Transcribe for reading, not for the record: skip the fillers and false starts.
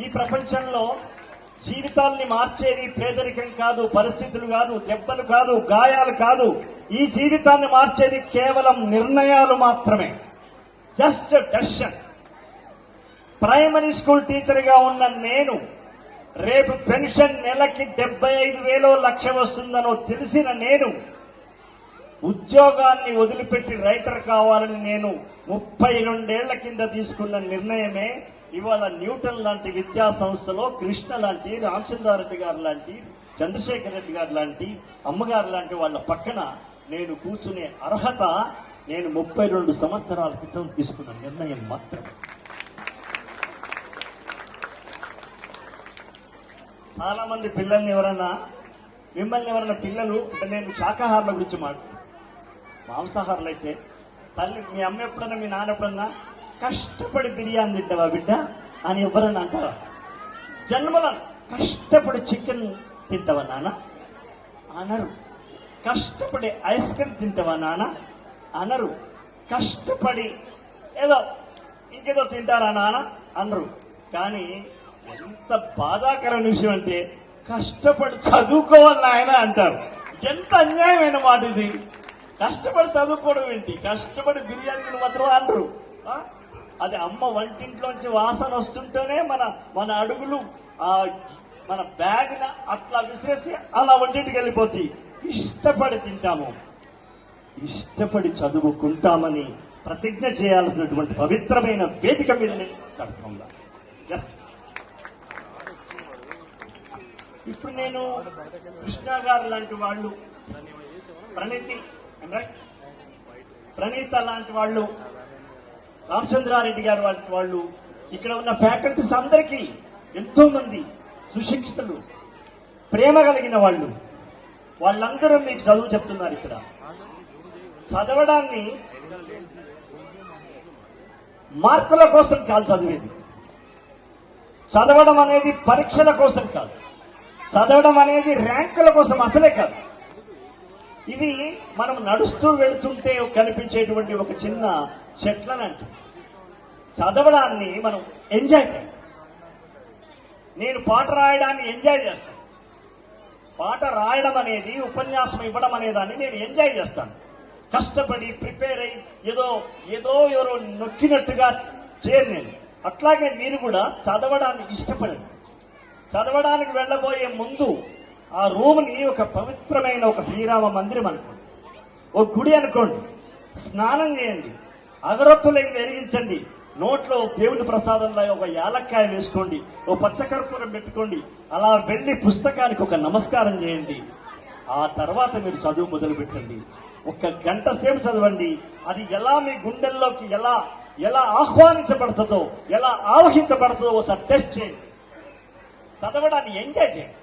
ఈ ప్రపంచంలో జీవితాల్ని మార్చేది పేదరికం కాదు, పరిస్థితులు కాదు, దెబ్బలు కాదు, గాయాలు కాదు. ఈ జీవితాన్ని మార్చేది కేవలం నిర్ణయాలు మాత్రమే. Just decision. Primary school teacher గా ఉన్న నేను రేపు పెన్షన్ నెలకి 75,000 లక్ష వస్తుందనో తెలిసిన నేను ఉద్యోగాన్ని వదిలిపెట్టి రైటర్ కావాలని నేను 32 ఏళ్ల కింద తీసుకున్న నిర్ణయమే ఇవాళ న్యూటన్ లాంటి విద్యా సంస్థలో కృష్ణ లాంటి, రామచంద్రారెడ్డి గారు లాంటి, చంద్రశేఖర్ రెడ్డి గారు లాంటి, అమ్మగారు లాంటి వాళ్ళ పక్కన నేను కూర్చునే అర్హత నేను 32 సంవత్సరాల క్రితం తీసుకున్న నిర్ణయం మాత్రమే. చాలా మంది పిల్లల్ని మిమ్మల్ని ఎవరైనా పిల్లలు అంటే నేను శాకాహారుల గురించి మాట్లాడు, మాంసాహారులు అయితే తల్లి మీ అమ్మ ఎప్పుడన్నా మీ నాన్న ఎప్పుడన్నా కష్టపడి బిర్యానీ తింటావా బిడ్డ అని ఎవరన్నా అంటారా? జన్మలో కష్టపడి చికెన్ తింటావా నాన్న అనరు. కష్టపడి ఐస్ క్రీమ్ తింటావా నాన్న అనరు. కష్టపడి ఇంకేదో తింటారా నాన్న అనరు. కానీ ఎంత బాధాకరమైన విషయం అంటే కష్టపడి చదువుకోవాలి నాయన అంటారు. ఎంత అన్యాయమైన మాట ఇది. కష్టపడి చదువుకోవడం ఏంటి, కష్టపడి బిర్యానీలు మాత్రం అనరు. అది అమ్మ వంటింట్లోంచి వాసన వస్తుంటేనే మన అడుగులు మన బ్యాగ్ అట్లా విసిరేసి అలా వంటింటికి వెళ్ళిపోతాయి. ఇష్టపడి తింటాము, ఇష్టపడి చదువుకుంటామని ప్రతిజ్ఞ చేయాల్సినటువంటి పవిత్రమైన వేదిక మీద కడుతుందా. ఇప్పుడు నేను కృష్ణ గారు లాంటి వాళ్ళు, ప్రణీత లాంటి వాళ్ళు, రామచంద్రారెడ్డి గారు లాంటి వాళ్ళు, ఇక్కడ ఉన్న ఫ్యాకల్టీస్ అందరికీ ఎంతో మంది సుశిక్షితులు, ప్రేమ కలిగిన వాళ్ళు, వాళ్ళందరూ మీకు చదువు చెప్తున్నారు. ఇక్కడ చదవడాన్ని మార్కుల కోసం కాదు చదివేది. చదవడం అనేది పరీక్షల కోసం కాదు. చదవడం అనేది ర్యాంకుల కోసం అసలే కాదు. ఇది మనం నడుస్తూ వెళుతుంటే కనిపించేటువంటి ఒక చిన్న చెట్లనంటూ చదవడాన్ని మనం ఎంజాయ్ చేయాలి. నేను పాట రాయడాన్ని ఎంజాయ్ చేస్తాను. పాట రాయడం అనేది, ఉపన్యాసం ఇవ్వడం అనేదాన్ని నేను ఎంజాయ్ చేస్తాను. కష్టపడి ప్రిపేర్ అయ్యి ఎవరో నొక్కినట్టుగా చేయను నేను. అట్లాగే మీరు కూడా చదవడాన్ని ఇష్టపడండి. చదవడానికి వెళ్లబోయే ముందు ఆ రూమ్ని ఒక పవిత్రమైన ఒక శ్రీరామ మందిరం అనుకోండి, ఒక గుడి అనుకోండి. స్నానం చేయండి, అగరొత్తులు వెలిగించండి, నోట్లో దేవుని ప్రసాదంలో ఒక యాలక్కాయ వేసుకోండి, ఓ పచ్చకర్పూరం పెట్టుకోండి. అలా వెళ్లి పుస్తకానికి ఒక నమస్కారం చేయండి. ఆ తర్వాత మీరు చదువు మొదలు పెట్టండి. 1 గంట సేపు చదవండి. అది ఎలా మీ గుండెల్లోకి ఎలా ఆహ్వానించబడుతుందో, ఎలా ఆవహించబడుతుందో ఒకసారి టెస్ట్ చేయండి. చదవడాన్ని ఎంజాయ్ చేయండి.